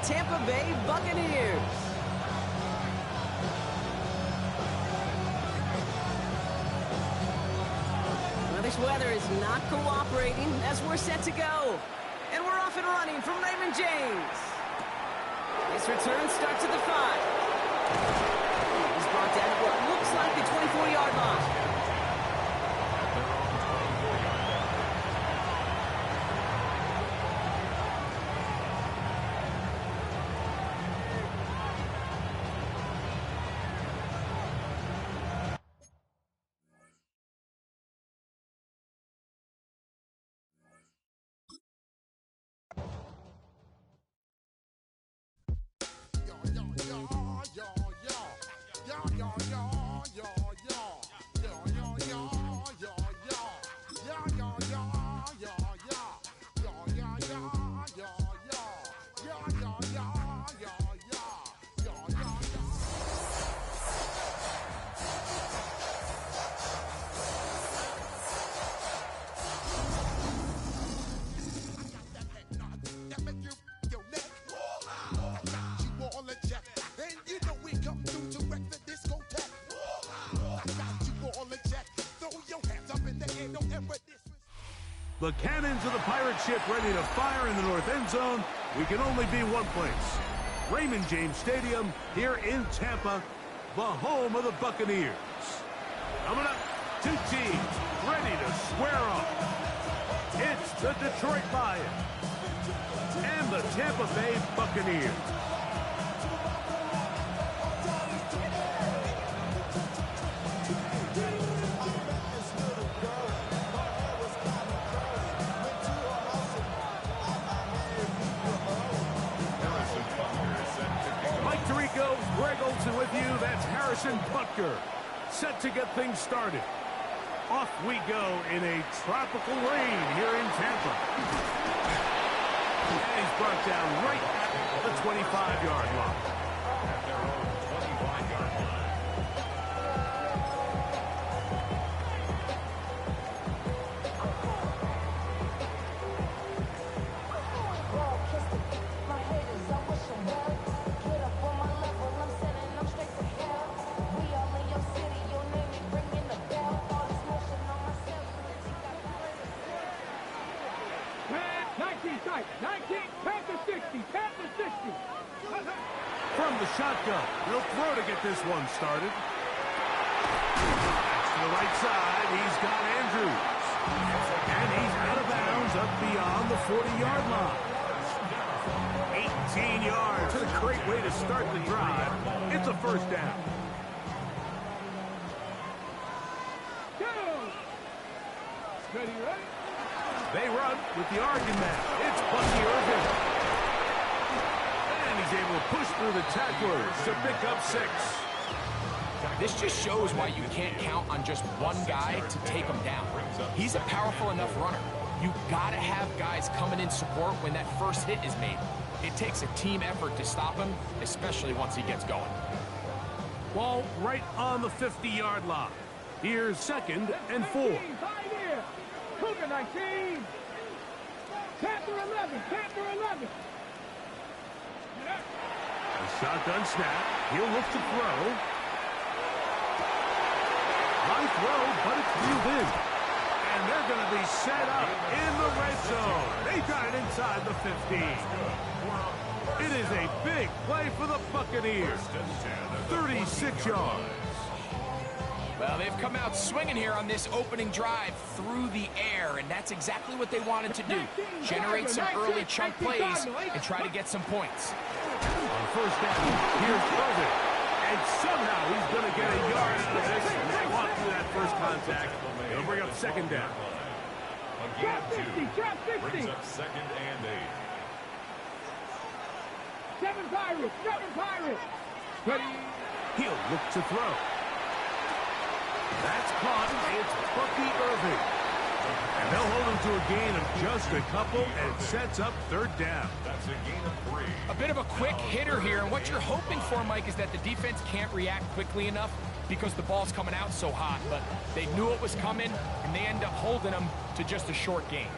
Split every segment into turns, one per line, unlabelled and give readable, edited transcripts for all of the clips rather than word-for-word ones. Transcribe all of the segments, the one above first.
Tampa Bay Buccaneers. Well, this weather is not cooperating as we're set to go. And we're off and running from Raymond James. This return starts at the 5. He's brought down at what looks like the 24-yard line.
The cannons of the pirate ship ready to fire in the north end zone. We can only be one place. Raymond James Stadium here in Tampa, the home of the Buccaneers. Coming up, two teams ready to square off. It's the Detroit Lions and the Tampa Bay Buccaneers. Greg Olsen with you. That's Harrison Butker. Set to get things started. Off we go in a tropical rain here in Tampa. And he's brought down right at the 25-yard line. At their own 25-yard line. From the shotgun, he'll throw to get this one started. That's to the right side. He's got Andrews. And he's out of bounds up beyond the 40-yard line. 18 yards. A great way to start the drive. It's a first down. They run with the argument. It's Bucky Irving. And he's able to push through the tacklers to pick up 6.
This just shows why you can't count on just one guy to take him down. He's a powerful enough runner. You gotta have guys coming in support when that first hit is made. It takes a team effort to stop him, especially once he gets going.
Ball right on the 50-yard line. Here's 2nd and 4.
Cougar 19. Panther 11. Panther 11.
A shotgun snap. He'll look to throw. High throw, but it's reeled in. And they're going to be set up in the red zone. They got it inside the 15. It is a big play for the Buccaneers. 36 yards.
Well, they've come out swinging here on this opening drive through the air, and that's exactly what they wanted to do. Generate some early chunk plays and try to get some points.
On first down, here's Irvin. And somehow he's going to get a yard out of this. And they walk through that first contact. It'll bring up 2nd down.
Again, 2 brings up
2nd and 8.
7 Pirates. 7 Pirates.
Ready. He'll look to throw. That's caught. It's Bucky Irving. And they'll hold him to a gain of just a couple, and it sets up 3rd down.
That's a gain of 3.
A bit of a quick hitter here, and what you're hoping for, Mike, is that the defense can't react quickly enough because the ball's coming out so hot. But they knew it was coming, and they end up holding them to just a short gain.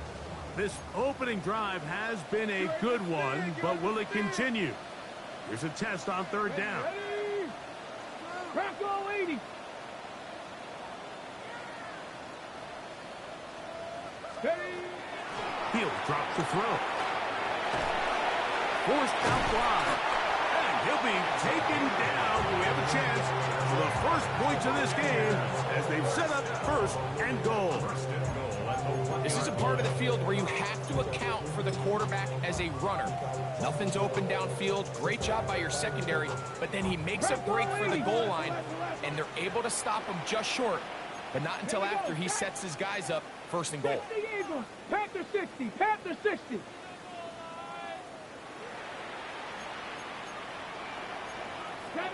This opening drive has been a good one, but will it continue? Here's a test on third down.
Ready? Crack all 80. Ready?
He'll drop the throw. Forced out wide. And he'll be taken down. We have a chance for the first points of this game as they've set up first and goal.
This is a part of the field where you have to account for the quarterback as a runner. Nothing's open downfield. Great job by your secondary, but then he makes a break for the goal line, and they're able to stop him just short, but not until after he sets his guys up first and goal.
60 Eagles. Panther 60. Panther 60.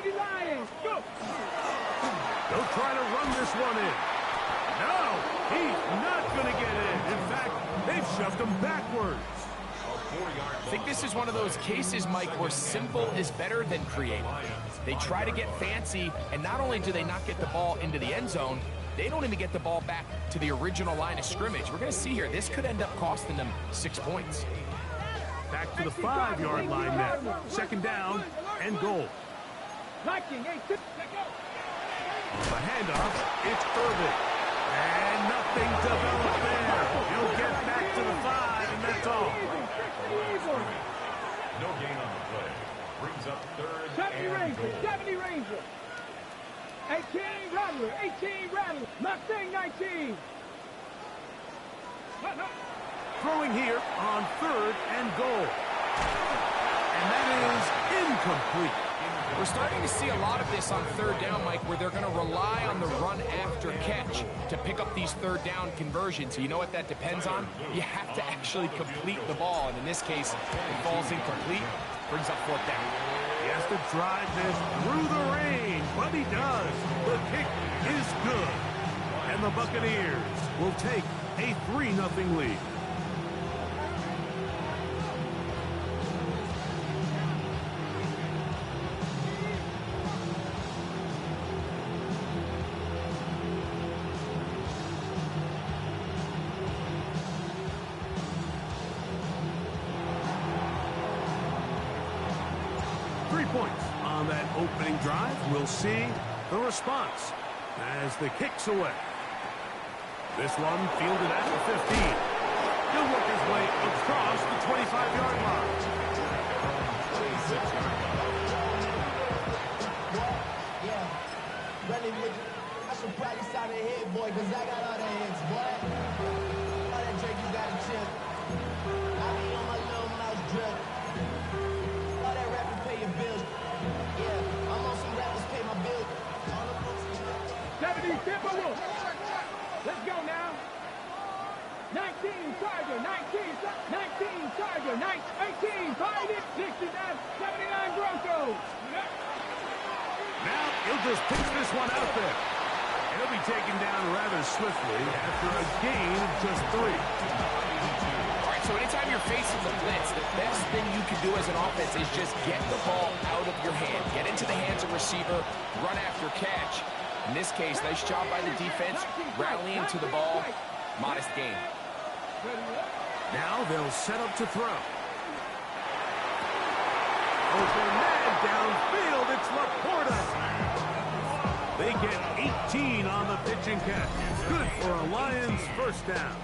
Lions, go!
They'll try to run this one in. No, he's not going to get in. In fact, they've shoved him backwards.
I think this is one of those cases, Mike, where simple is better than creative. They try to get fancy, and not only do they not get the ball into the end zone, they don't even get the ball back to the original line of scrimmage. We're going to see here, this could end up costing them 6 points.
Back to the 5-yard line now. Second down and goal.
Liking, hey, tip, let go.
The handoff, it's Irvin. And nothing developed there. He'll get back to the 5, and that's all.
No gain on the play. Brings up third
70
and
Ranger,
goal.
70 Ranger. 18 Rattler, 18 Rattler. Mustang 19.
Throwing here on third and goal. And that is incomplete.
We're starting to see a lot of this on third down, Mike, where they're going to rely on the run after catch to pick up these third down conversions. You know what that depends on? You have to actually complete the ball, and in this case, it falls incomplete, brings up fourth down.
He has to drive this through the rain, but he does. The kick is good. And the Buccaneers will take a 3-0 lead. Points on that opening drive. We'll see the response as the kick's away. This one fielded at the 15. He'll work his way across the 25-yard line.
Yeah, running with I should practice out of head, boy, because I got all the heads, boy. All that Drake, you got a chip. I be on my little mouse drip. All that rapping pay your bills. Yeah, I'm on some rappers pay my bills.
70 Timberwolves. Let's go now. 19 Tiger, 19 Tiger, 18 Find it, 69, 79 Broncos.
Now he'll just pitch this one out there. And he'll be taken down rather swiftly after a gain of just 3.
All right, so anytime you're facing the blitz, the best thing you can do as an offense is just get the ball out of your hand. Get into the hands of receiver, run after catch. In this case, nice job by the defense, rallying to the ball, modest gain.
Now they'll set up to throw. Open man downfield, it's Laporta. They get 18 on the pitch and catch. Good for a Lions first down.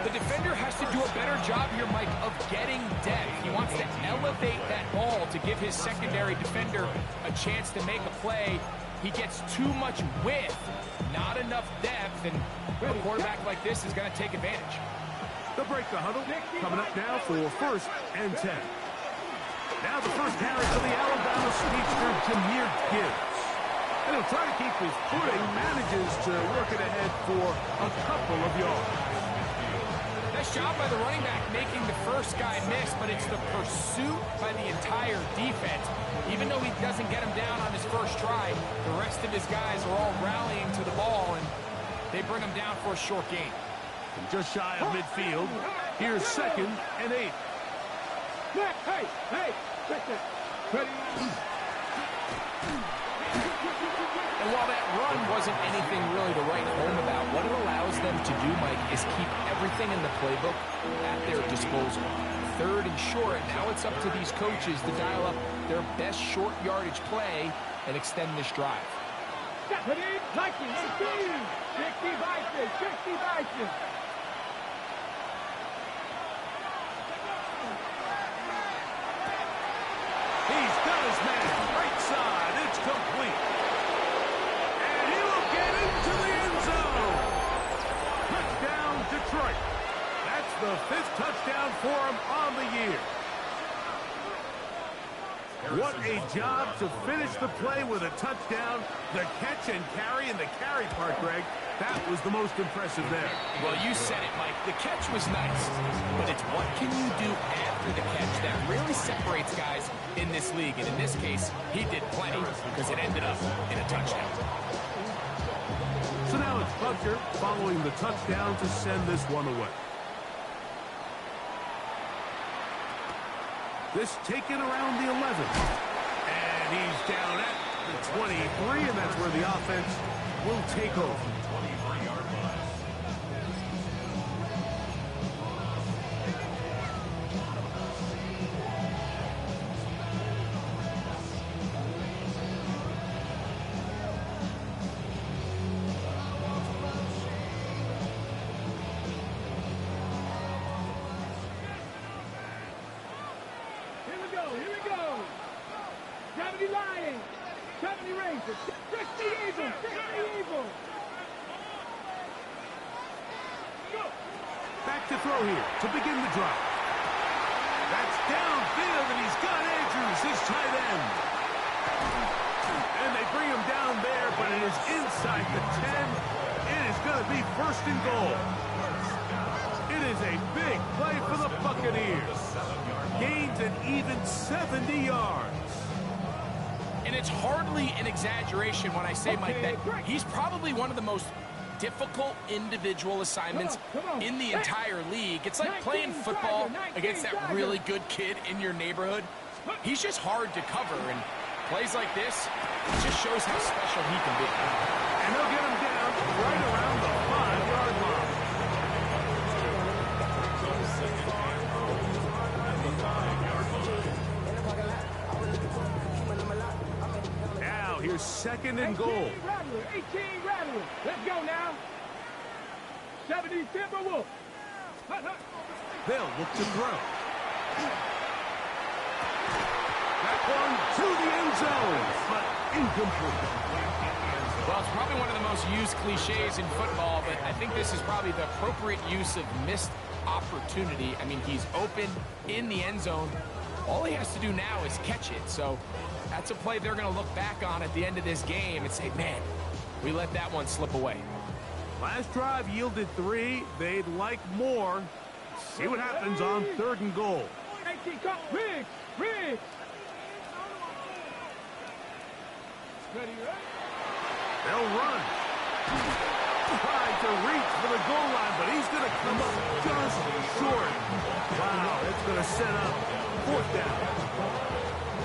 The defender has to do a better job here, Mike, of getting depth. He wants to elevate that ball to give his secondary defender a chance to make a play. He gets too much width, not enough depth, and a quarterback like this is going to take advantage.
They'll break the huddle. Coming up now for first and 10. Now the first carry for the Alabama speedster, Jahmyr Gibbs. And he'll try to keep his footing, manages to work it ahead for a couple of yards.
Nice job by the running back making the first guy miss, but it's the pursuit by the entire defense. Even though he doesn't get him down on his first try, the rest of his guys are all rallying to the ball, and they bring him down for a short gain.
And just shy of midfield, here's second and 8.
Hey, check that. Ready?
And while that run wasn't anything really to write home about, what it allows them to do, Mike, is keep everything in the playbook at their disposal. Third and short, now it's up to these coaches to dial up their best short yardage play and extend this drive.
Stephanie Likey, 18. 60 Bison, 60 Bison.
He's got his man right side. It's complete. And he will get into the end zone. Touchdown, Detroit. That's the 5th touchdown for him on the year. What a job to finish the play with a touchdown. The catch and carry, and the carry part, Greg, that was the most impressive there.
Well, you said it, Mike. The catch was nice, but it's what can you do after the catch that really separates guys in this league. And in this case, he did plenty because it ended up in a touchdown.
So now it's Butker following the touchdown to send this one away. This taken around the 11. And he's down at the 23, and that's where the offense will take over.
23-yard line.
Here we go. 70 Lions, 70 Rangers, 60 Eagles, 60 Eagles. Go.
Back to throw here to begin the drive. That's downfield, and he's got Andrews, his tight end. And they bring him down there, but it is inside the 10. It is going to be 1st and goal. It is a big play for the Buccaneers. Gains an even 70 yards.
And it's hardly an exaggeration when I say, Mike, that he's probably one of the most difficult individual assignments in the entire league. It's like playing football against that really good kid in your neighborhood. He's just hard to cover, and plays like this, it just shows how special he can be.
And they'll get him down right around the 5-yard line. Now here's 2nd and goal.
18 Rattler. Let's go now. 70 Timberwolves.
They'll look to throw. That one to the end zone, but incomplete.
Well, it's probably one of the most used cliches in football, but I think this is probably the appropriate use of missed opportunity. I mean, he's open in the end zone. All he has to do now is catch it. So that's a play they're going to look back on at the end of this game and say, man, we let that one slip away.
Last drive yielded 3. They'd like more. See what happens on 3rd and goal.
18 cut. Riggs. Riggs. Ready, right?
They'll run. Tried to reach for the goal line, but he's going to come up just short. Wow, it's going to set up 4th down.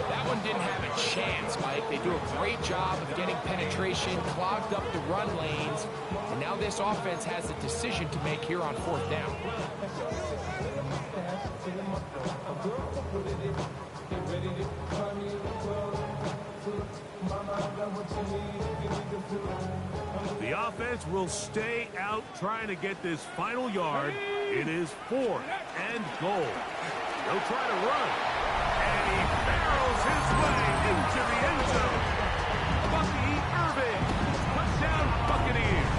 That one didn't have a chance, Mike. They do a great job of getting penetration, clogged up the run lanes, and now this offense has a decision to make here on 4th down.
The offense will stay out trying to get this final yard. It is 4th and goal. They'll try to run. And he barrels his way into the end zone. Bucky Irving. Touchdown, Buccaneers.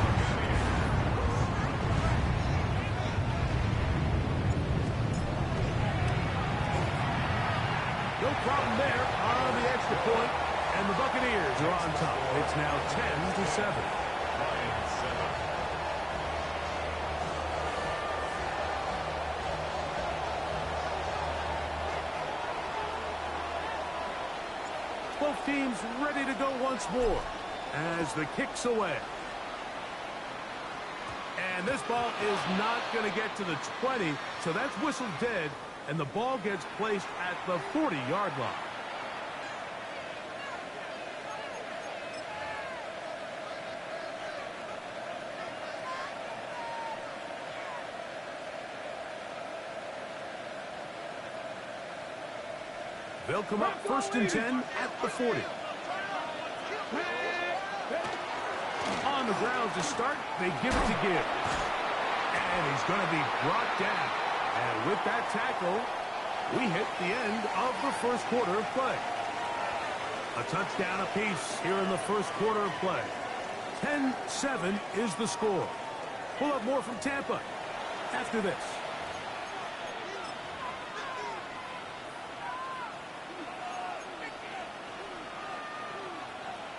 No problem there on the extra point. And the Buccaneers are on top. It's now 10-7. Both teams ready to go once more as the kick's away. And this ball is not going to get to the 20, so that's whistled dead, and the ball gets placed at the 40-yard line. They'll come up 1st and 10 at the 40. On the ground to start, they give it to Gibbs. And he's going to be brought down. And with that tackle, we hit the end of the first quarter of play. A touchdown apiece here in the first quarter of play. 10-7 is the score. We'll have more from Tampa after this.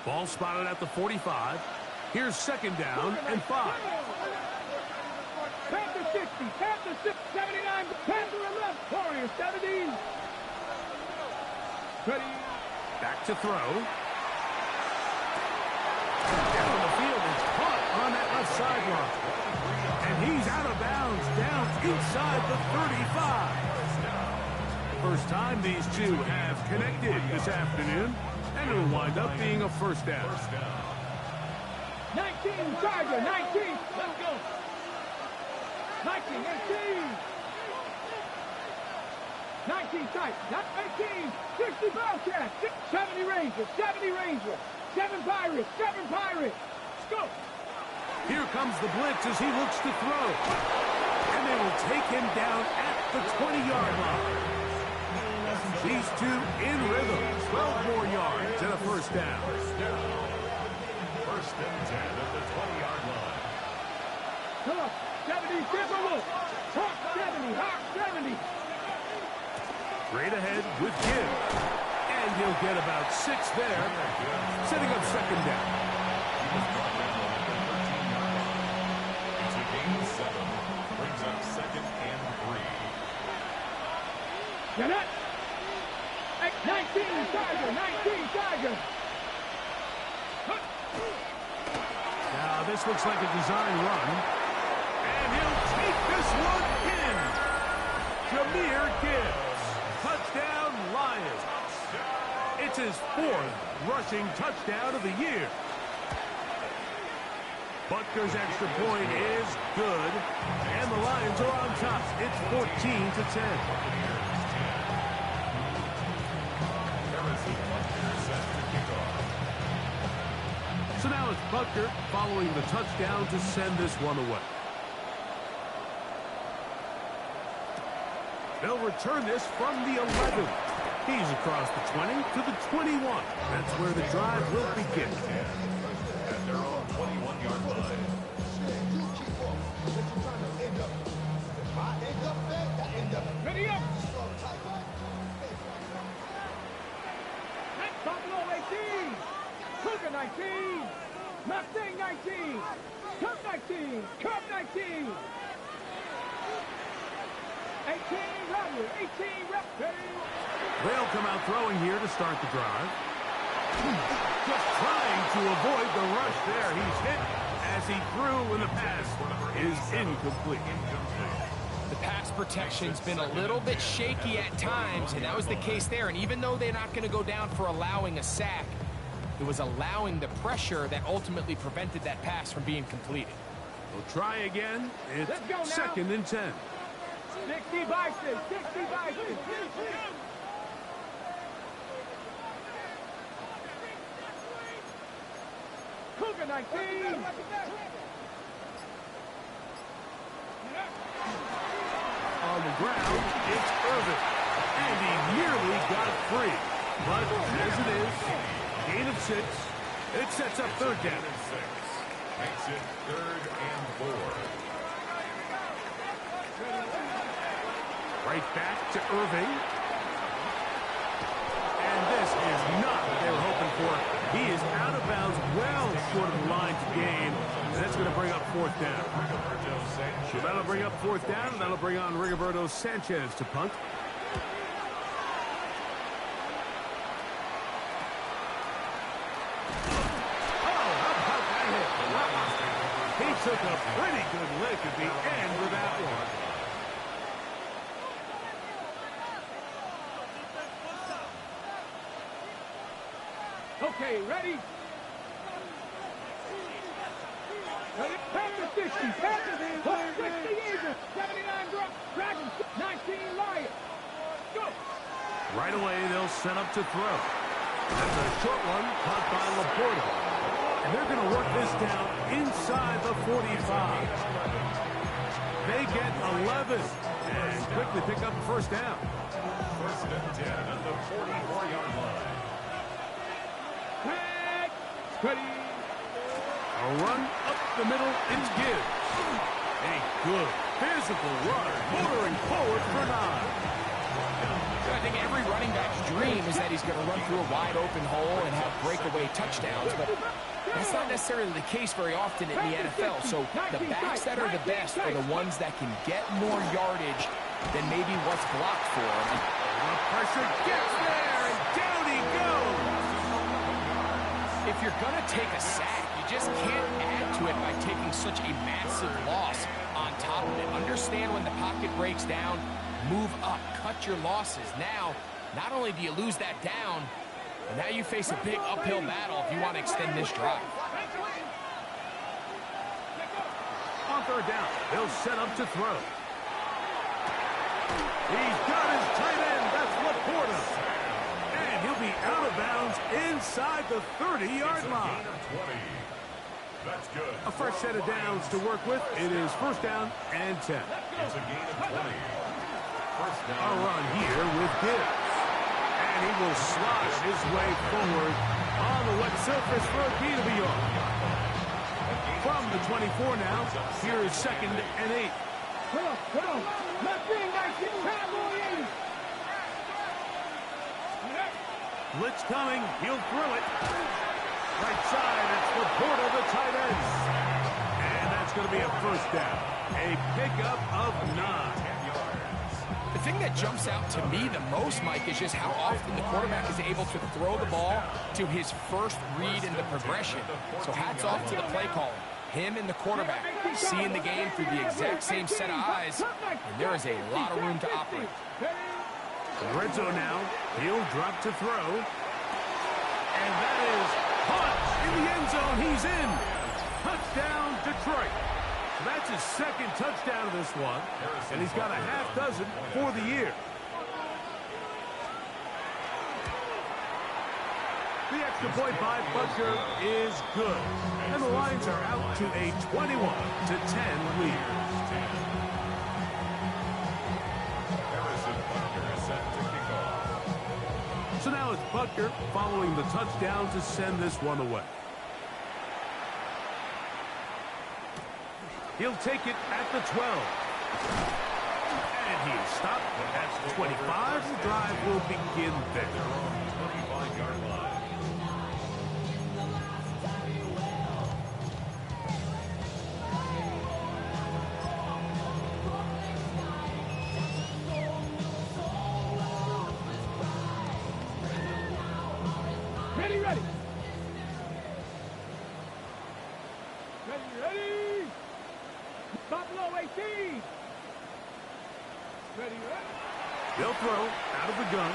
Ball spotted at the 45. Here's 2nd down and 5.
Panther 60, Panther 6, 79, Panther 11, Warriors 70. Ready.
Back to throw. Down the field is caught on that left sideline. And he's out of bounds down inside the 35. First time these two have connected this afternoon. And it'll wind up being a first down.
19, Charger, 19. Let's go. 19, 18. 19, tight. 18, 60 Bobcats. 70 Rangers, 70 Rangers. 7 Pirates, 7 Pirates. Let's go.
Here comes the blitz as he looks to throw. And they will take him down at the 20-yard line. These two in rhythm. 12 more yards and a first down.
First and 10 at the 20-yard line.
Come on. 70 Timberwolves. Hawk 70, Hawk 70.
Straight ahead with Gibbs. And he'll get about 6 there, setting up 2nd down.
It's a gain of 7. Brings up 2nd and 3.
Get it. 19, Tiger, 19, Tiger.
Now this looks like a design run. And he'll take this one in. Jahmyr Gibbs. Touchdown, Lions. It's his 4th rushing touchdown of the year. Butker's extra point is good. And the Lions are on top. It's 14-10. So now it's Butker following the touchdown to send this one away. They'll return this from the 11. He's across the 20 to the 21. That's where the drive will begin.
At their own 21-yard line.
Ready up. Buffalo 18. Cougar 19. Mustang 19. Cup 19. Cup 19. 18 Rebel. 18 Rebel.
They'll come out throwing here to start the drive. Just trying to avoid the rush there. He's hit as he threw when the pass is incomplete.
The pass protection's been a little bit shaky at times, and that was the case there. And even though they're not going to go down for allowing a sack, it was allowing the pressure that ultimately prevented that pass from being completed.
We'll try again. It's 2nd and 10.
60 Bison. 60 Bison. Cougar 19.
On the ground, it's Irvin. And he nearly got free. But as it is, gain of 6. It sets up 3rd down.
Makes it 3rd and 4.
Right back to Irving. And this is not what they were hoping for. He is out of bounds, well short of the line to gain. And that's going to bring up 4th down. So that'll bring up 4th down, and that'll bring on Rigoberto Sanchez to punt. He took a pretty good lick at the end with that one.
Okay, ready? Panther 60, Panthers in, 60 Eagles, 79 Dragons, 19 Lions. Go!
Right away, they'll set up to throw. That's a short one caught by Laporta. And they're going to work this down inside the 45. They get 11 and quickly pick up a first down.
First and 10 at the 44-yard line.
Ready.
A run up the middle, it's Gibbs. A good physical run, motoring forward for 9.
I think every running back's dream is that he's going to run through a wide open hole and have breakaway touchdowns, but that's not necessarily the case very often in the NFL. So the backs that are the best are the ones that can get more yardage than maybe what's blocked for them.
The pressure gets there, and down he goes.
If you're going to take a sack, you just can't add to it by taking such a massive loss on top of it. Understand when the pocket breaks down, move up, cut your losses. Now, not only do you lose that down, but now you face a big uphill battle if you want to extend this drive.
On third down, they'll set up to throw. He's got his tight end, that's Laporta. And he'll be out of bounds inside the 30-yard line.
That's good.
A fresh set of downs to work with. It is first down and 10.
It's a gain of 20. First
A
down.
run here with Gibbs. And he will slosh his way forward on the wet surface for a gain of a yard. From the 24 now, here is second and 8.
Come on. Left wing, guys. Get time, boy.
Blitz coming. He'll throw it. Right side, it's Laporta, the tight end. And that's going to be a first down. A pickup of 9.
The thing that jumps out to me the most, Mike, is just how often the quarterback is able to throw the ball to his first read in the progression. So hats off to the play calling. Him and the quarterback seeing the game through the exact same set of eyes, and there is a lot of room to operate.
Red zone now. He'll drop to throw. And that is caught in the end zone. He's in. Touchdown, Detroit. That's his second touchdown of this one, and he's got a half dozen for the year. The extra point by Butker is good, and the Lions are out to a 21-10 lead.
Harrison Butker is set to kick off.
So now it's Butker following the touchdown to send this one away. He'll take it at the 12. And he's stopped at the 25. The drive will begin there.
25-yard line.
Ready. Buffalo 18. Ready.
They'll throw out of the gun.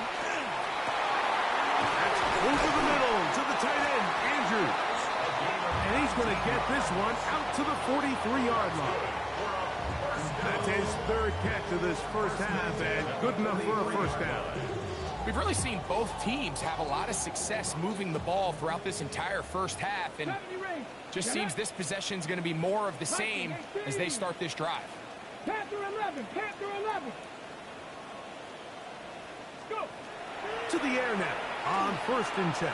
That's over the middle to the tight end, Andrews. And he's going to get this one out to the 43-yard line. That's his third catch of this first half, and good enough for a first down.
We've really seen both teams have a lot of success moving the ball throughout this entire first half, and just seems this possession is going to be more of the same as they start this drive.
Panther 11. Go.
To the air now on first and 10.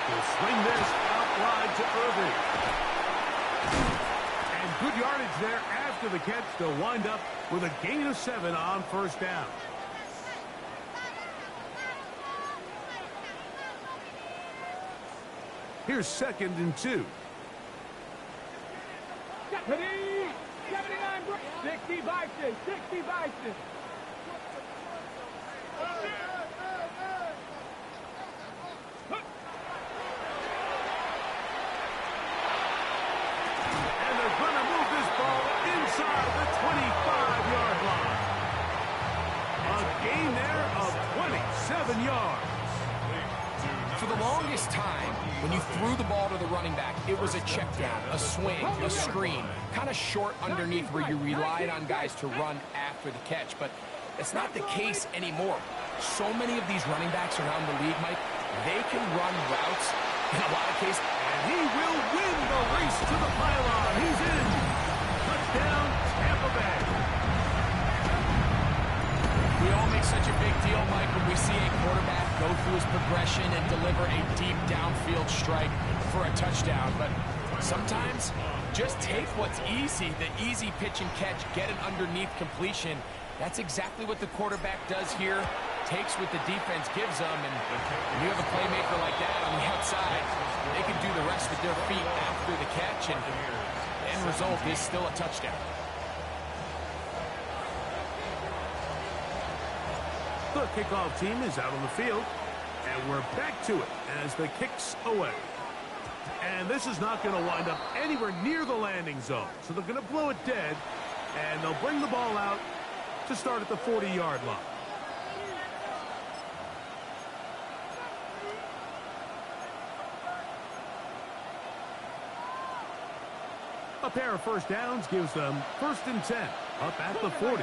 He'll swing this out wide to Irving. And good yardage there after the catch to wind up with a gain of 7 on first down. Here's second and 2.
Ready. 79. 60 Bison. 60 Bison.
And they're going to move this ball inside the 25-yard line. A gain there of 27 yards.
For the longest time, when you threw the ball to the running back, it was a check down, a swing, a screen, kind of short underneath where you relied on guys to run after the catch. But that's not the case anymore. So many of these running backs around the league, Mike, they can run routes in a lot of cases.
And he will win the race to the pylon. He's in. Touchdown, Tampa Bay.
We all make such a big deal, Mike, when we see a quarterback go through his progression and deliver a deep downfield strike for a touchdown. But sometimes, just take what's easy, the easy pitch and catch, get an underneath completion. That's exactly what the quarterback does here. Takes what the defense gives them, and when you have a playmaker like that on the outside, they can do the rest with their feet after the catch, and the end result is still a touchdown.
The kickoff team is out on the field, and we're back to it as the kick's away. And this is not going to wind up anywhere near the landing zone, so they're going to blow it dead, and they'll bring the ball out to start at the 40-yard line. A pair of first downs gives them 1st and 10, up at the 40. And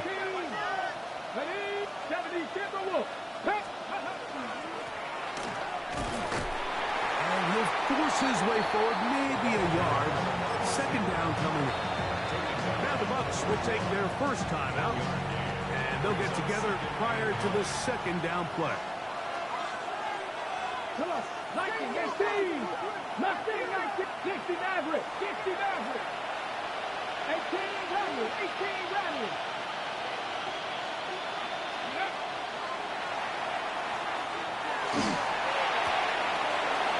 he'll force his way forward, maybe a yard. 2nd down coming in. Now the Bucs will take their first time out, and they'll get together prior to the 2nd down play.
19, 18, 60 Maverick, 60 Maverick. 18 Maverick, 18 Maverick.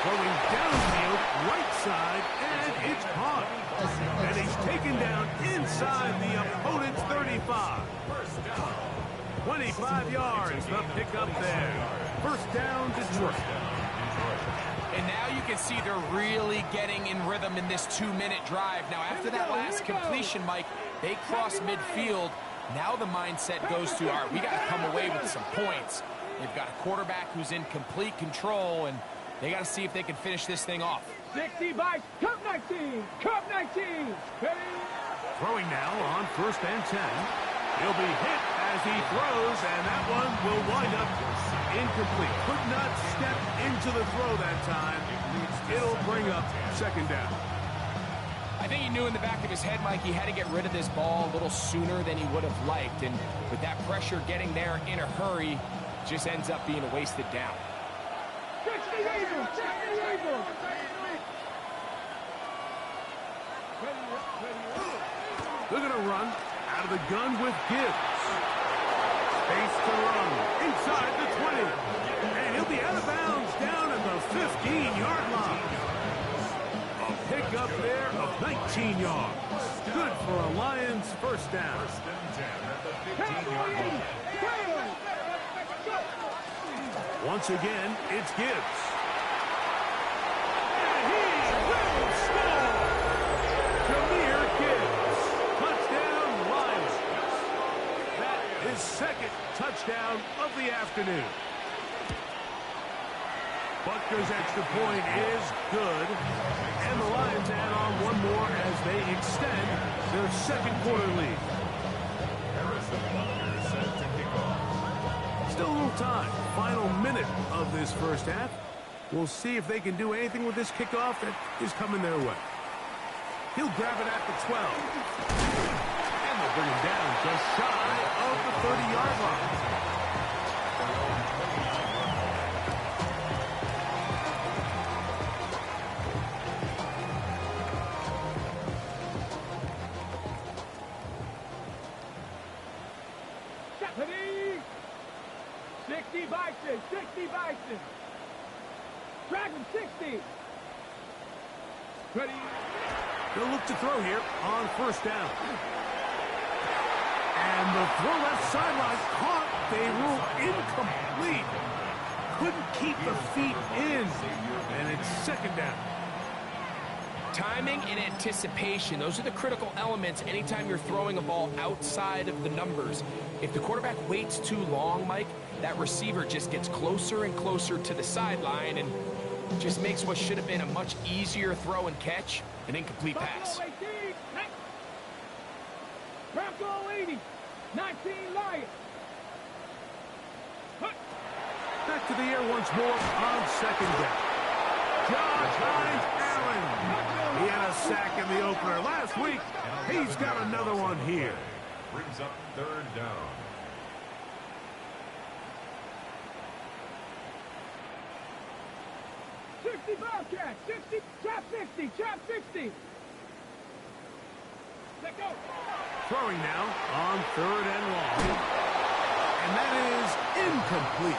Throwing downfield, right side, and it's caught. And he's taken down inside the opponent's 35. 25 yards, the pickup there. 1st down, Detroit.
And now you can see they're really getting in rhythm in this 2-minute drive. Now, after that last completion, Mike, they cross midfield. Now the mindset goes to, all right, we got to come away with some points. They've got a quarterback who's in complete control, and they got to see if they can finish this thing off.
60 by Cup 19, Cup 19.
Throwing now on 1st and 10. He'll be hit as he throws, and that one will wind up incomplete. Could not step into the throw that time. It'll bring up 2nd down.
I think he knew in the back of his head, Mike, he had to get rid of this ball a little sooner than he would have liked. And with that pressure getting there in a hurry, just ends up being a wasted down.
60 Eagles, 60 Eagles.
They're going to run out of the gun with Gibbs. Space to run inside the 20. And he'll be out of bounds down at the 15-yard line. A pickup there of 19 yards. Good for a Lions 1st down.
1st and 10 at the 15-yard line.
Once again, it's Gibbs. And he will score! Jahmyr Gibbs. Touchdown, Lions. That is 2nd touchdown of the afternoon. Butker's extra point is good. And the Lions add on one more as they extend their 2nd quarter lead.
Harrison Butker set to kick off.
Still a little time. Final minute of this 1st half. We'll see if they can do anything with this kickoff that is coming their way. He'll grab it at the 12. And they'll bring him down just shy of the 30-yard line.
Stephanie! 60 Bison, 60 Bison. Dragon 60. Ready?
They'll look to throw here on 1st down. And the throw left sideline caught. They rule incomplete. Couldn't keep the feet in. And it's 2nd down.
Timing and anticipation, those are the critical elements anytime you're throwing a ball outside of the numbers. If the quarterback waits too long, Mike, that receiver just gets closer and closer to the sideline and just makes what should have been a much easier throw and catch an incomplete pass.
Bronco 80, 19 Lions.
Back to the air once more on second down. Josh Hines-Allen. He had a sack in the opener last week. He's got another one here.
Brings up third down.
Bobcat, 60, chop 60, chop 60. Let go.
Throwing now on third and long. And that is incomplete.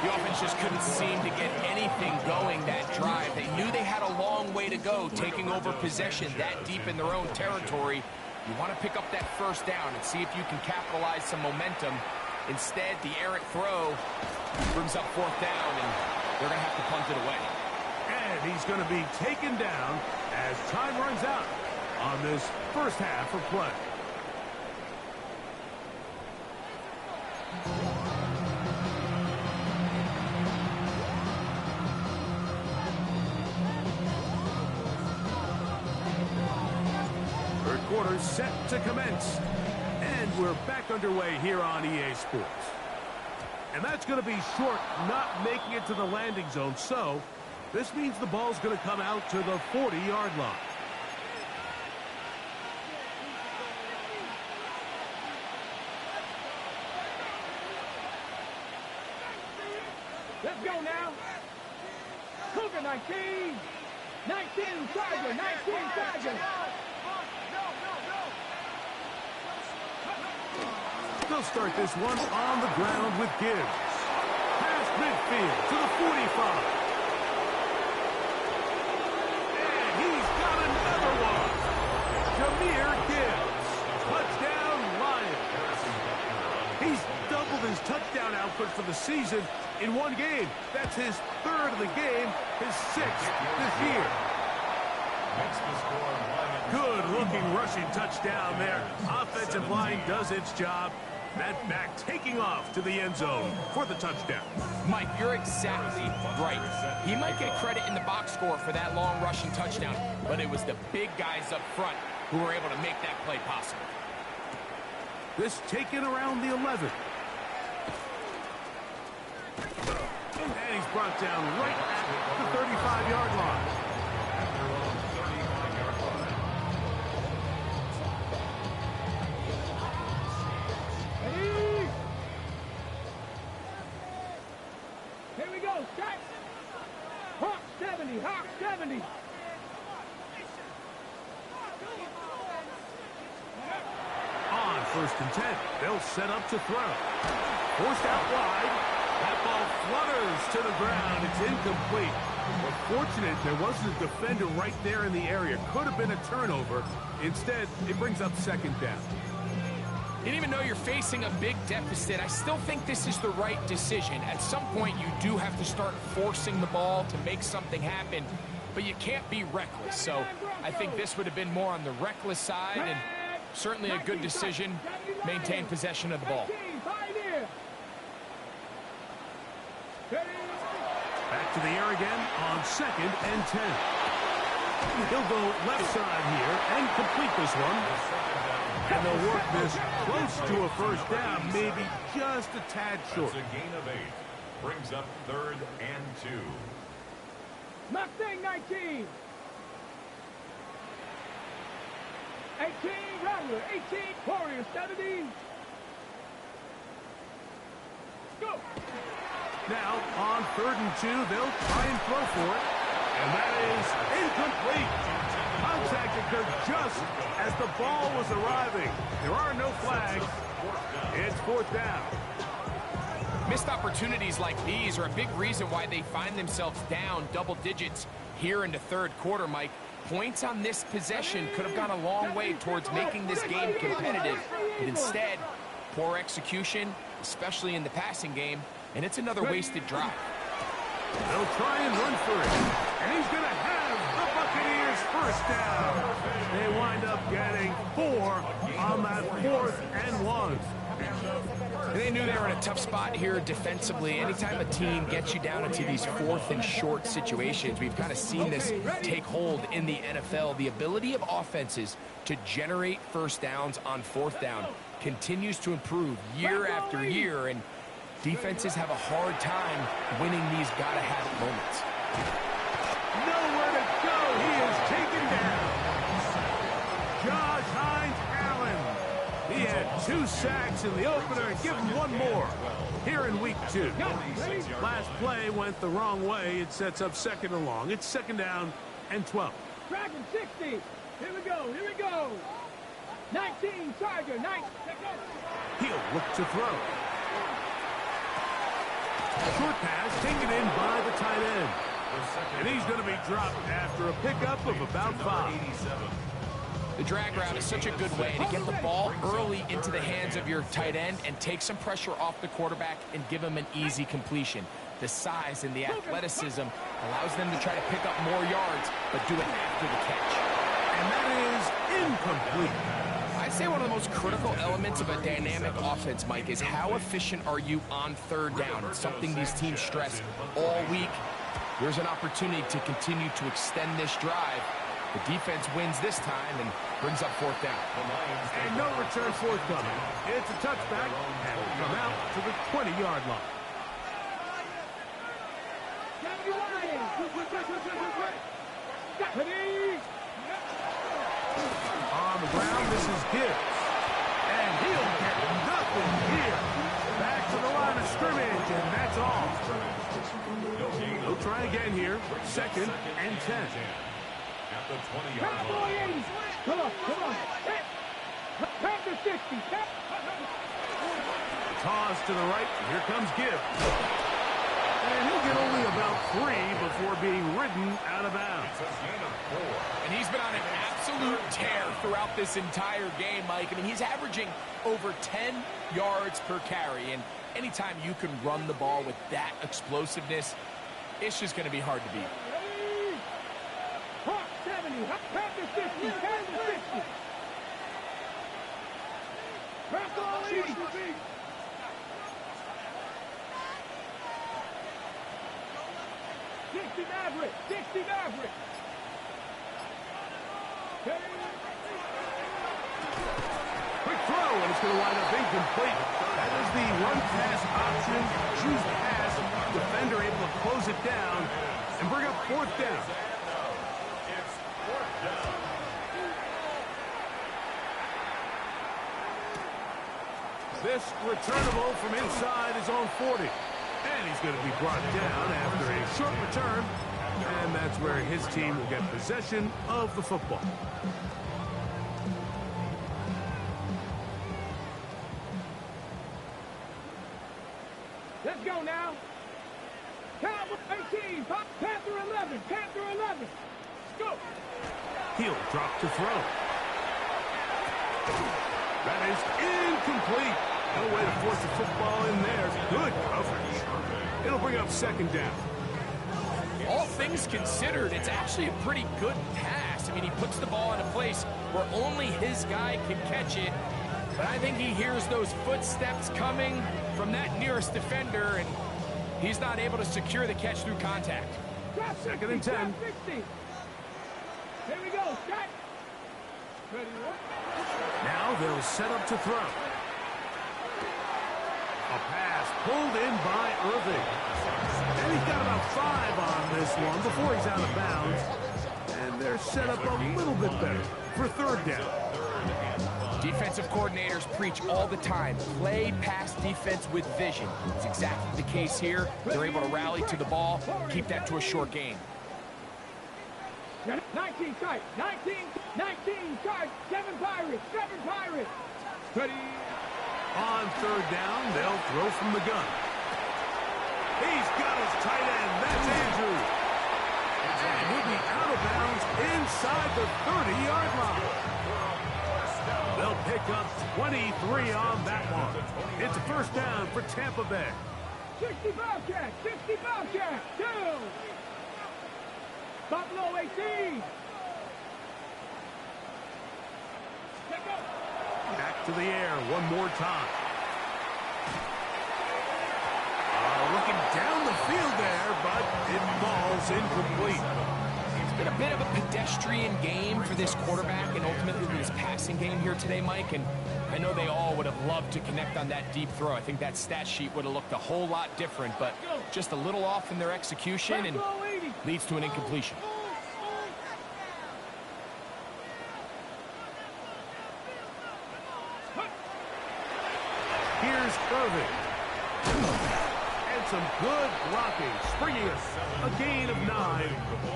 The offense just couldn't seem to get anything going that drive. They knew they had a long way to go, taking over possession that deep in their own territory. You want to pick up that first down and see if you can capitalize some momentum. Instead, the errant throw brings up fourth down, and they're going to have to punt it away.
And he's going to be taken down as time runs out on this first half of play. Third quarter set to commence. And we're back underway here on EA Sports. And that's going to be short, not making it to the landing zone. So this means the ball's going to come out to the 40-yard line.
Let's go now. Cougar 19. 19 Tiger, 19 Tiger.
They'll start this one on the ground with Gibbs. Past midfield to the 45. And he's got another one. Jahmyr Gibbs. Touchdown, Lions. He's doubled his touchdown output for the season in one game. That's his third of the game, his sixth this year. Good-looking rushing touchdown there. Offensive line does its job. That back taking off to the end zone for the touchdown.
Mike, you're exactly right. He might get credit in the box score for that long rushing touchdown, but it was the big guys up front who were able to make that play possible.
This taken around the 11. And he's brought down right at the 35-yard line.
Here we go, Scott. Hawk 70, Hawk 70.
On first and 10, they'll set up to throw. Forced out wide. That ball flutters to the ground. It's incomplete. But fortunate there wasn't a defender right there in the area. Could have been a turnover. Instead, it brings up second down.
And even though you're facing a big deficit, I still think this is the right decision. At some point, you do have to start forcing the ball to make something happen, but you can't be reckless. So I think this would have been more on the reckless side, and certainly a good decision. Maintain possession of the ball.
Back to the air again on second and 10. He'll go left side here and complete this one. And they'll work this close to a first down, maybe just a tad short.
That's a gain of 8. Brings up third and 2.
Mustang 19. 18 Rattler, 18 Warrior 70. Go.
Now on third and 2, they'll try and throw for it. And that is incomplete. Contact occurred just as the ball was arriving. There are no flags. It's fourth down.
Missed opportunities like these are a big reason why they find themselves down double digits here in the third quarter, Mike. Points on this possession could have gone a long way towards making this game competitive. But instead, poor execution, especially in the passing game, and it's another wasted drive.
They'll try and run for it. And he's going to have the Buccaneers first down. They wind up getting 4 on that 4th and 1.
And they knew they were in a tough spot here defensively. Anytime a team gets you down into these 4th and short situations, we've kind of seen this take hold in the NFL. The ability of offenses to generate first downs on 4th down continues to improve year after year. And Defenses have a hard time winning these gotta-have-it moments.
Nowhere to go. He is taken down. Josh Hines-Allen. He had 2 sacks in the opener and give him 1 more here in week 2. Last play went the wrong way. It sets up 2nd and long. It's 2nd down and 12.
Dragon 60. Here we go. Here we go. 19, Charger. 9.
He'll look to throw. Short pass taken in by the tight end. And he's going to be dropped after a pickup of about 5.
The drag route is such a good way to get the ball early into the hands of your tight end and take some pressure off the quarterback and give him an easy completion. The size and the athleticism allows them to try to pick up more yards, but do it after the catch.
And that is incomplete.
I'd say one of the most critical elements of a dynamic offense, Mike, is how efficient are you on 3rd down? It's something these teams stress all week. There's an opportunity to continue to extend this drive. The defense wins this time and brings up 4th down.
And no return forthcoming. It's a touchback and will come out to the 20-yard line. On the ground, this is Gibbs. And he'll get nothing here. Back to the line of scrimmage, and that's all. He'll try again here. 2nd and 10.
At the 20-yard line.
Come on, come on. Back to 60.
Toss to the right. Here comes Gibbs. And he'll get only about 3 before being ridden out of bounds.
And he's been on an absolute tear throughout this entire game, Mike. I mean, he's averaging over 10 yards per carry. And anytime you can run the ball with that explosiveness, it's just going to be hard to beat.
70, back to 50, back to 60. Back all in. 60 Maverick, 60 Maverick.
Quick throw, and it's going to wind up incomplete. That is the run-pass option. Choose pass. Defender able to close it down and bring up 4th down.
It's 4th down.
This returnable from inside his own 40. And he's going to be brought down after a short return. And that's where his team will get possession of the football.
Let's go now. Cowboy 18, Panther 11, Panther 11. Let's go.
He'll drop to throw. That is incomplete. No way to force the football in there. Good coverage. It'll bring up 2nd down.
All things considered, it's actually a pretty good pass. I mean, he puts the ball in a place where only his guy can catch it. But I think he hears those footsteps coming from that nearest defender, and he's not able to secure the catch through contact.
2nd and 10.
60. Here we go, Scott. Ready,
Now they'll set up to throw. A pass pulled in by Irving. And he's got about 5 on this one before he's out of bounds. And they're set up a little bit better for 3rd down.
Defensive coordinators preach all the time, play pass defense with vision. It's exactly the case here. They're able to rally to the ball, keep that to a short gain.
19 tight, 19 tight, 7 Pirates, 7 Pirates. Ready.
On 3rd down, they'll throw from the gun. He's got his tight end. That's Andrews. And he'll be out of bounds inside the 30-yard line. They'll pick up 23 on that one. It's a 1st down for Tampa Bay.
60 Bobcats, 60 Bobcats, 2. Buffalo 18.
Back to the air one more time. Looking down the field there, but it falls incomplete.
Been a bit of a pedestrian game for this quarterback and ultimately this passing game here today, Mike. And I know they all would have loved to connect on that deep throw. I think that stat sheet would have looked a whole lot different, but just a little off in their execution and leads to an incompletion.
Here's Irving. And some good blocking, springing a gain of 9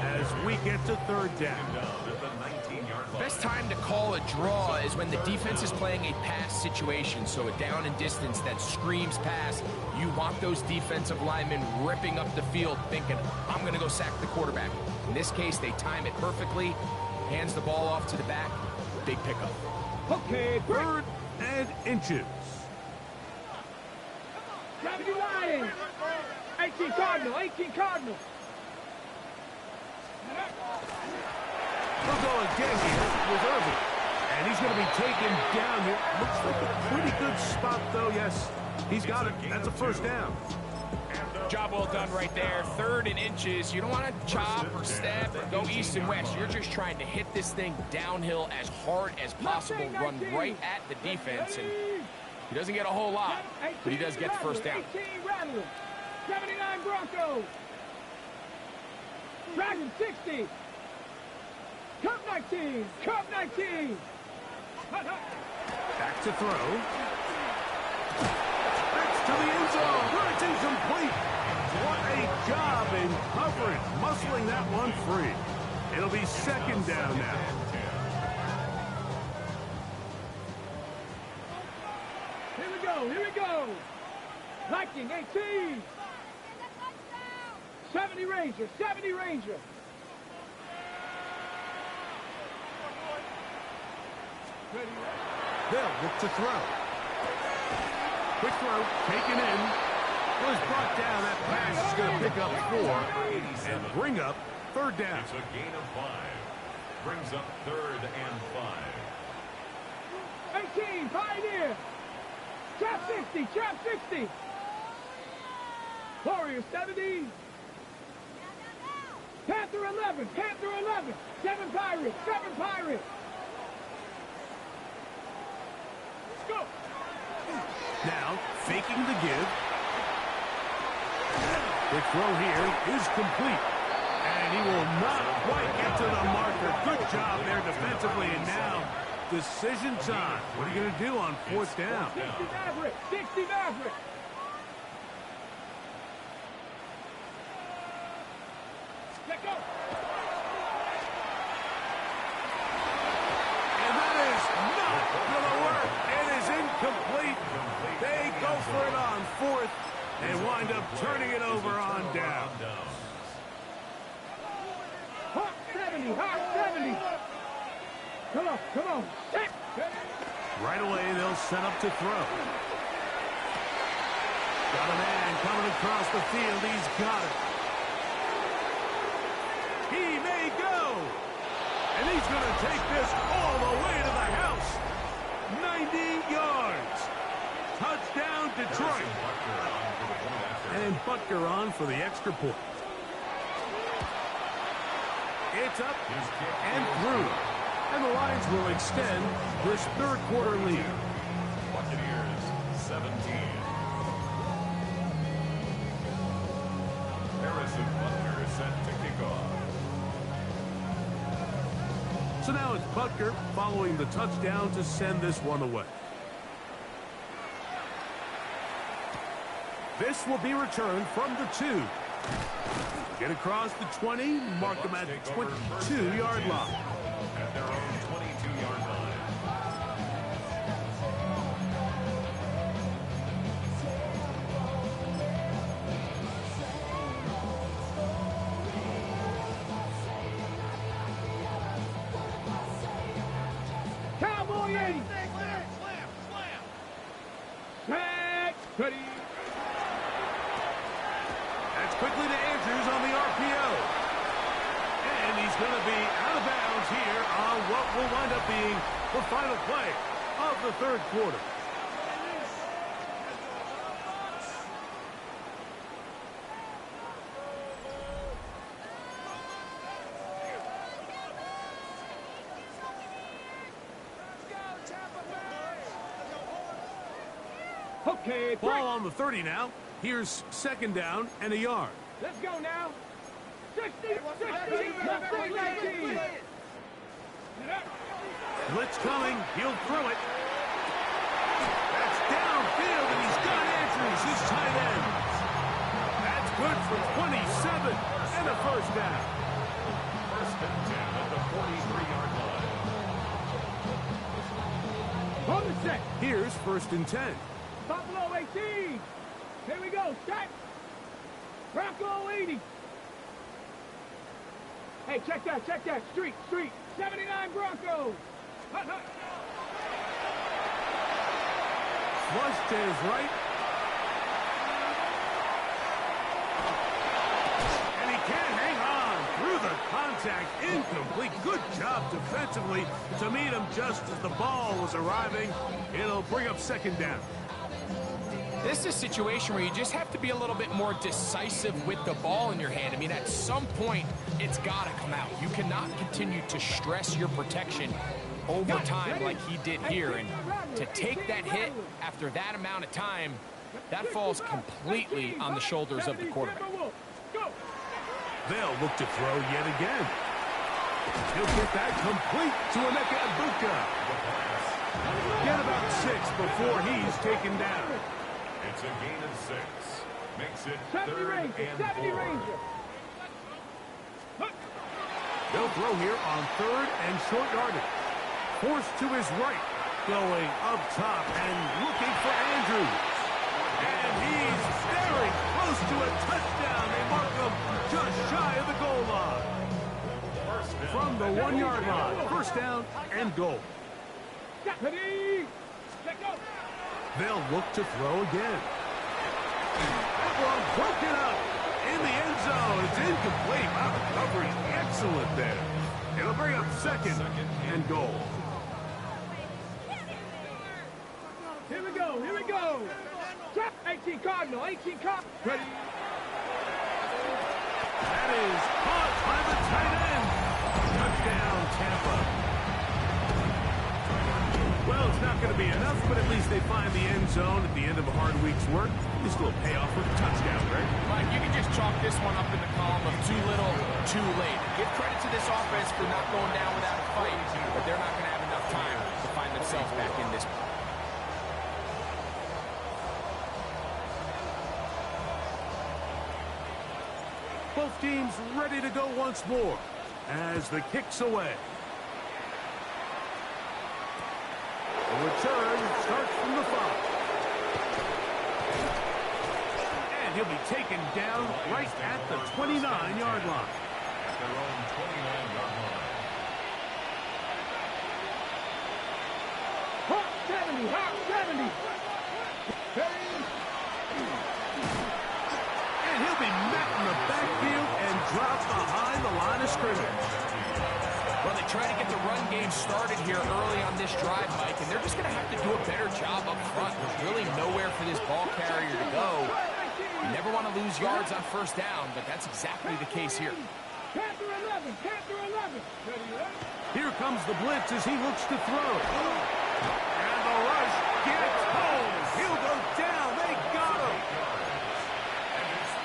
as we get to third down.
Best time to call a draw is when the defense is playing a pass situation, so a down and distance that screams pass. You want those defensive linemen ripping up the field thinking, I'm going to go sack the quarterback. In this case, they time it perfectly, hands the ball off to the back, big pickup.
Okay,
Third and inches.
70 Lions. 18 Cardinal, 18 Cardinal.
We'll go again here with Irving. And he's going to be taken down here. Looks like a pretty good spot, though. Yes, he's got it. That's a first down.
Job well done right there. Third and inches. You don't want to chop or step or go east and west. You're just trying to hit this thing downhill as hard as possible, run right at the defense. And he doesn't get a whole lot, but he does get the first down.
18 Rattler. 79 Broncos. Dragon 60. Cup 19. Cup 19.
Back to throw. That's to the end zone. Where it's incomplete. What a job in coverage, muscling that one free. It'll be second down now.
Here we go. Here we go. Lightning 18. 70 Ranger. 70 Ranger.
They'll look to throw. Quick throw, taken in. Was brought down. That pass is going to pick up 4 and bring up third down.
It's a gain of 5. Brings up third and 5.
18 Pioneer. Trap 60. Trap 60. Warrior 70. Panther 11. Panther 11. 7 Pirates. 7 Pirates. Go.
Now, faking the give. Quick throw here is complete. And he will not quite get to the marker. Good job there defensively. And now, decision time. What are you going to do on fourth down?
60 Maverick. 60 Maverick. Let go.
And that is not going to work. It is incomplete. They go for it on fourth and wind up turning it over on down.
Hawk 70. Hawk 70. Come on. Come on. Set.
Right away, they'll set up to throw. Got a man coming across the field. He's got it. He may go. And he's going to take this all the way to the house. 90 yards. Touchdown, Detroit. And Butker on for the extra point. It's up and through. And the Lions will extend this third quarter lead.
Buccaneers 17. Harrison Butker is set to kick off.
So now it's Butker following the touchdown to send this one away. This will be returned from the 2. Get across the 20, mark them at the 22-yard line.
At their own 22-yard line.
Cowboy 80. Sack. Ready.
That's quickly to Andrews on the RPO. And he's going to be out of bounds here on what will wind up being the final play of the third quarter.
Okay,
Ball on the 30 now. Here's second down and a yard.
Let's go now. 60, 19.
Blitz coming. He'll throw it. That's downfield, and he's got Andrews, his tight end. That's good for 27 and a first down.
First and 10 at the 43-yard line.
On the set.
Here's first and 10.
Buffalo 18. Here we go. Set. Bronco 80. Hey, check that. Street. 79 Broncos. Hut, hut.
Flush to his right. And he can't hang on through the contact. Incomplete. Good job defensively to meet him just as the ball was arriving. It'll bring up second down.
This is a situation where you just have to be a little bit more decisive with the ball in your hand. I mean, at some point, it's got to come out. You cannot continue to stress your protection over time like he did here. And to take that hit after that amount of time, that falls completely on the shoulders of the quarterback.
They'll look to throw yet again. He'll get that complete to Emeka Egbuka. Get about 6 before he's taken down.
It's a gain of 6. Makes it
70
third
Ranger.
and
70
4.
Ranger.
They'll throw here on third and short yardage. Forced to his right. Going up top and looking for Andrews. And he's very close to a touchdown. They mark him just shy of the goal line. From the 1-yard line. First down and goal.
Ready. Let go.
They'll look to throw again. That one broken up in the end zone. It's incomplete. Wow, the coverage excellent there. It'll bring up second and goal.
Here we go. 18 Cardinal. Ready.
That is caught by the tight end. Touchdown, Tampa. Well, it's not going to be enough, but at least they find the end zone at the end of a hard week's work. This little payoff with a touchdown, right?
Mike, you can just chalk this one up in the column of too little, too late. Give credit to this offense for not going down without a fight, but they're not going to have enough time to find themselves back in this.
Both teams ready to go once more as the kick's away. The return starts from the 5. And he'll be taken down right at the 29-yard line.
At their own 29-yard line.
Hawk 70.
And he'll be met in the backfield and dropped behind the line of scrimmage.
Well, they try to get the run game started here early on this drive, Mike, and they're just going to have to do a better job up front. There's really nowhere for this ball carrier to go. You never want to lose yards on first down, but that's exactly the case here.
Panther 11.
Here comes the blitz as he looks to throw. And the rush gets home. He'll go down. They got him.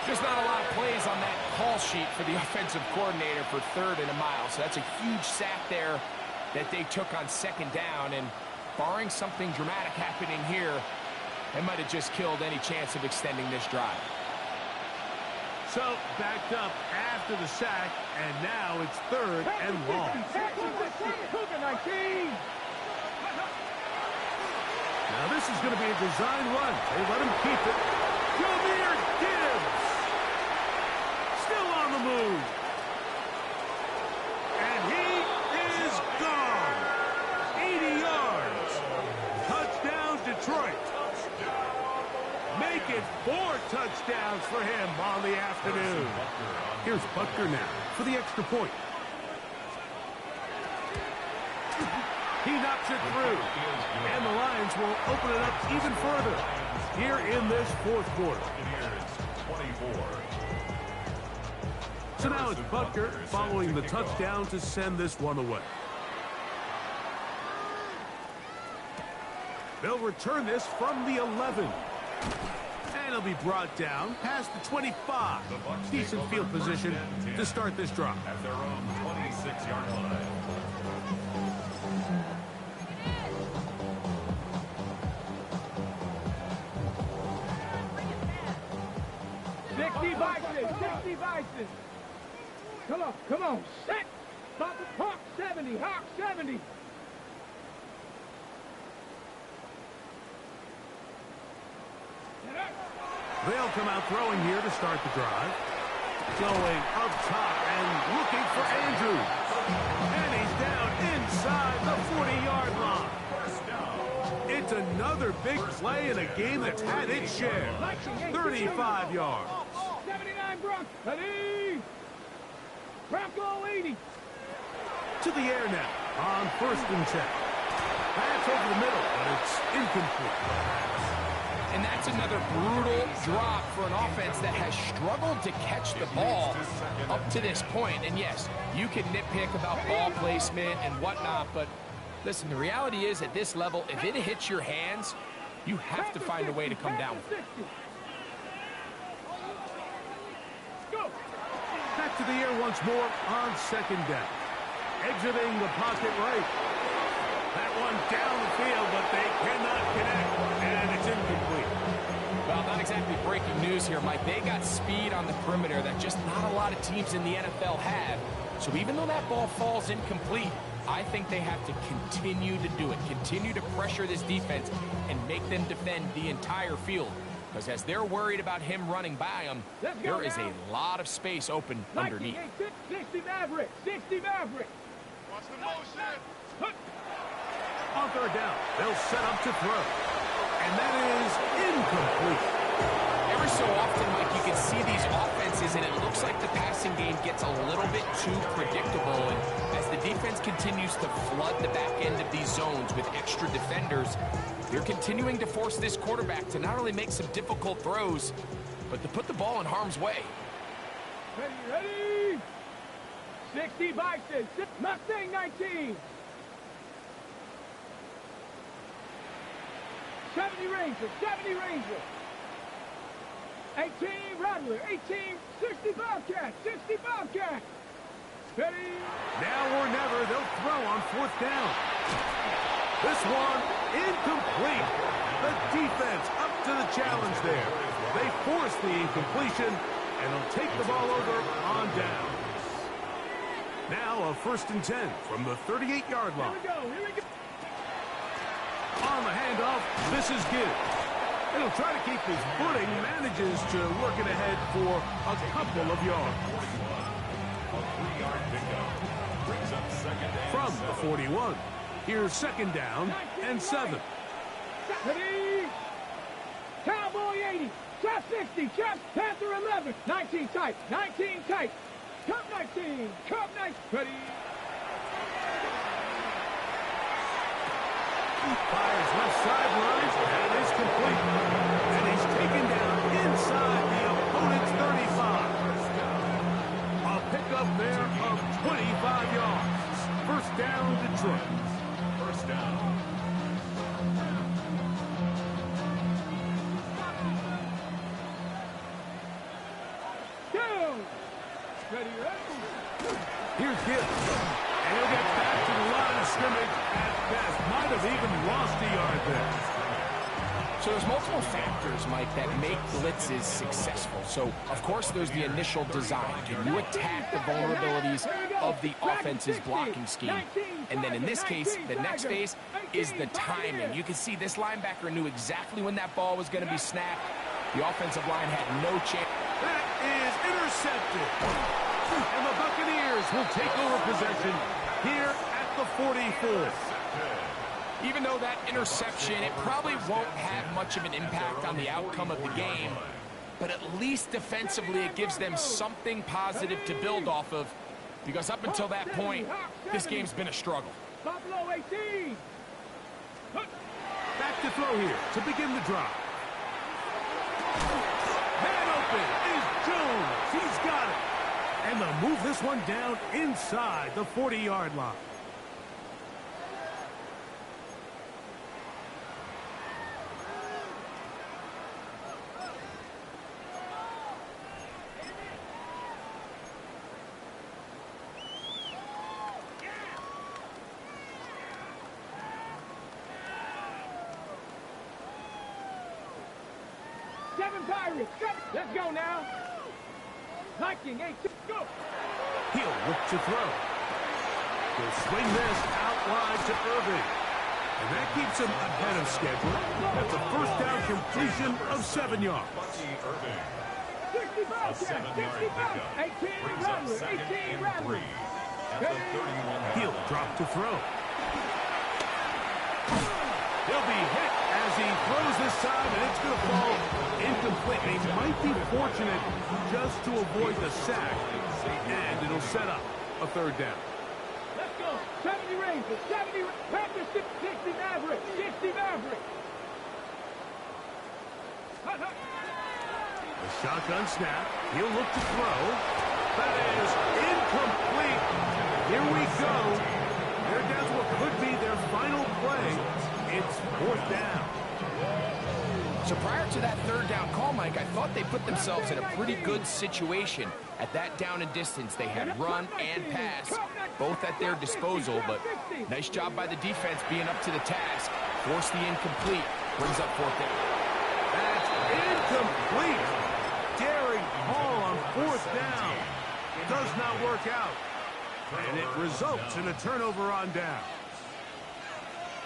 Just not a lot of plays on that call sheet for the offensive coordinator for 3rd and a mile. So that's a huge sack there that they took on 2nd down. And barring something dramatic happening here, they might have just killed any chance of extending this drive.
So backed up after the sack, and now it's 3rd and long.
Cougar 19.
Now this is going to be a design run. They let him keep it. Jahmyr Gibbs. Still on the move. And he is gone. 80 yards. Touchdown, Detroit. Make it 4 touchdowns for him on the afternoon. Here's Butker now for the extra point. He knocks it through. And the Lions will open it up even further here in this 4th quarter.
It's 24.
So now it's Butker following the touchdown to send this one away. They'll return this from the 11. And he'll be brought down past the 25.
The Bucs
Decent
take
field
over
position
first and 10
to start this drive.
at their own 26-yard line.
Bison. Come on, set. Hawk 70, Hawk 70.
They'll come out throwing here to start the drive. Going up top and looking for Andrews. And he's down inside the 40-yard line. It's another big play in a game that's had its share. 35 yards.
79 Bronco. Ready? Bronco 80.
To the air now on 1st and 10. That's over the middle, but it's incomplete.
And that's another brutal drop for an offense that has struggled to catch the ball up to this point. And yes, you can nitpick about ball placement and whatnot, but listen, the reality is at this level, if it hits your hands, you have to find a way to come down with it.
Back to the air once more on 2nd down. Exiting the pocket right. That one down the field, but they cannot connect, and it's incomplete.
Well, not exactly breaking news here, Mike. They got speed on the perimeter that just not a lot of teams in the NFL have. So even though that ball falls incomplete, I think they have to continue to do it, continue to pressure this defense and make them defend the entire field. Because as they're worried about him running by them, there is a lot of space open underneath.
60 Maverick, 60 Maverick.
Watch the motion.
On 3rd down, they'll set up to throw. And that is incomplete.
Every so often, Mike, you can see these offenses, and it looks like the passing game gets a little bit too predictable. And as the defense continues to flood the back end of these zones with extra defenders, they're continuing to force this quarterback to not only make some difficult throws, but to put the ball in harm's way.
Ready? 60 Bison, Mustang 19. 70 Ranger, 70 Ranger. 18 Rattler, 18, 60 Bobcat, 60 Bobcat. Ready?
Now or never, they'll throw on 4th down. This one incomplete. The defense up to the challenge there. They force the incompletion, and they'll take the ball over on down. Now a 1st and 10 from the 38-yard line.
Here we go.
On the handoff, this is Gibbs. And he'll try to keep his footing, manages to work it ahead for a couple of yards.
A 3-yard pickup brings up 2nd and
From the 41, here's 2nd down and 7.
Ready? Cowboy 80, Chop 60, Chop Panther 11, 19 tight, 19 tight, Cup 19, Cup 19, ready?
Fires left sideline, and is complete. And he's taken down inside the opponent's 35. A pickup there of 25 yards. 1st down, Detroit.
1st down.
Down. Ready?
Here's Gibbs. And he'll get back to the line of scrimmage at best. Might have even lost a yard there.
So there's multiple factors, Mike, that make blitzes successful. So, of course, there's the initial design. Can you attack the vulnerabilities of the offense's blocking scheme? And then in this case, the next phase is the timing. You can see this linebacker knew exactly when that ball was going to be snapped. The offensive line had no chance.
That is intercepted. And the Buccaneers will take over possession here at the 44.
Even though that interception, it probably won't have much of an impact on the outcome of the game, but at least defensively it gives them something positive to build off of, because up until that point, this game's been a struggle.
Buffalo 18.
Back to throw here to begin the drive. Man open is Jones. He's got it. And they'll move this one down inside the 40-yard line.
Pirates. Let's go now. Lightning, 8, go.
He'll look to throw. He'll swing this out wide to Irving. And that keeps him ahead of schedule. That's a first down completion of 7 yards.
Bucky Irving.
65, 65, 18 Rattler, 18 Rattler.
He'll drop to throw. He'll be hit as he throws this time, and it's going to fall incomplete. He might be fortunate just to avoid the sack, and it'll set up a third down.
Let's go. 70 Rangers, 70 Panthers, 60 Mavericks, 60 Mavericks.
The shotgun snap. He'll look to throw. That is incomplete. Here we go. They're down to what could be their final play. It's fourth down.
So prior to that third down call, Mike, I thought they put themselves in a pretty good situation. At that down and distance, they had run and pass, both at their disposal, but nice job by the defense being up to the task. Force the incomplete, brings up fourth down.
That's incomplete. Daring Hall on fourth down. Does not work out. And it results in a turnover on down.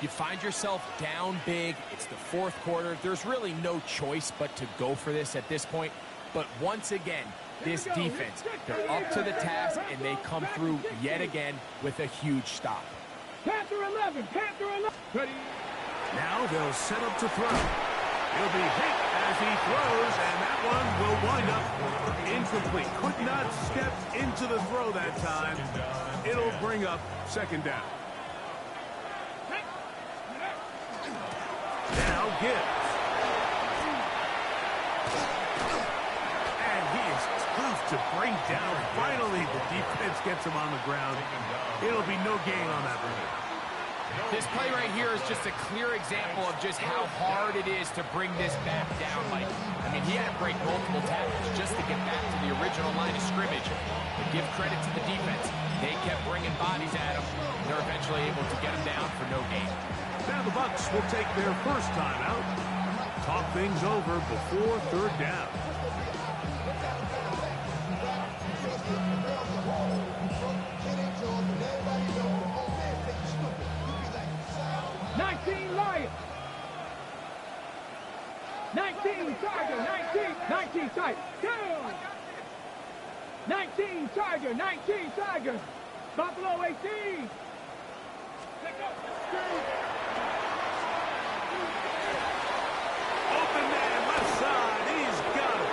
You find yourself down big. It's the fourth quarter. There's really no choice but to go for this at this point. But once again, this defense, they're up to the task, and they come through yet again with a huge stop.
Panther 11, Panther 11. Ready.
Now they'll set up to throw. He'll be hit as he throws, and that one will wind up incomplete. Could not step into the throw that time. It'll bring up second down. Now Gibbs. And he is tough to bring down. Finally, the defense gets him on the ground. It'll be no gain on that one.
This play right here is just a clear example of just how hard it is to bring this back down, Mike. I mean, he had to break multiple tackles just to get back to the original line of scrimmage. But give credit to the defense. They kept bringing bodies at him. They're eventually able to get him down for no gain.
Now the Bucs will take their first timeout. Talk things over before third down.
19 Lions. 19 Tiger, 19 Tiger. Down. 19 Tiger, 19 Tiger. Buffalo 18.
Open man, left side, he's got it.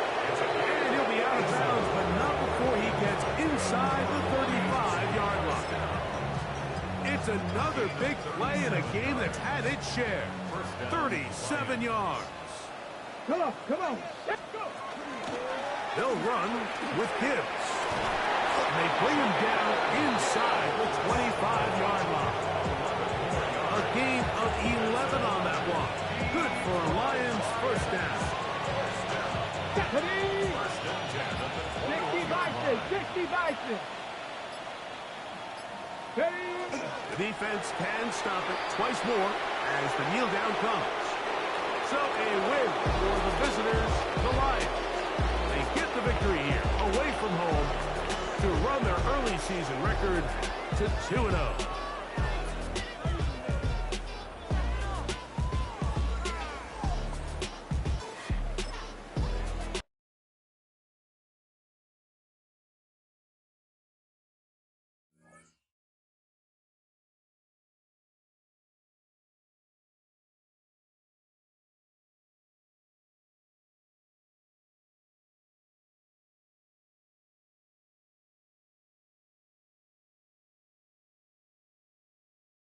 And he'll be out of bounds, but not before he gets inside the 35-yard line. It's another big play in a game that's had its share. 37 yards.
Come on, come on. Let's go.
They'll run with Gibbs. And they bring him down inside the 25-yard line. A gain of 11 on that one. Good for a Lions first down.
60 Bison, 60 Bison.
The defense can stop it twice more as the kneel down comes. So a win for the visitors, the Lions. They get the victory here away from home to run their early season record to 2-0.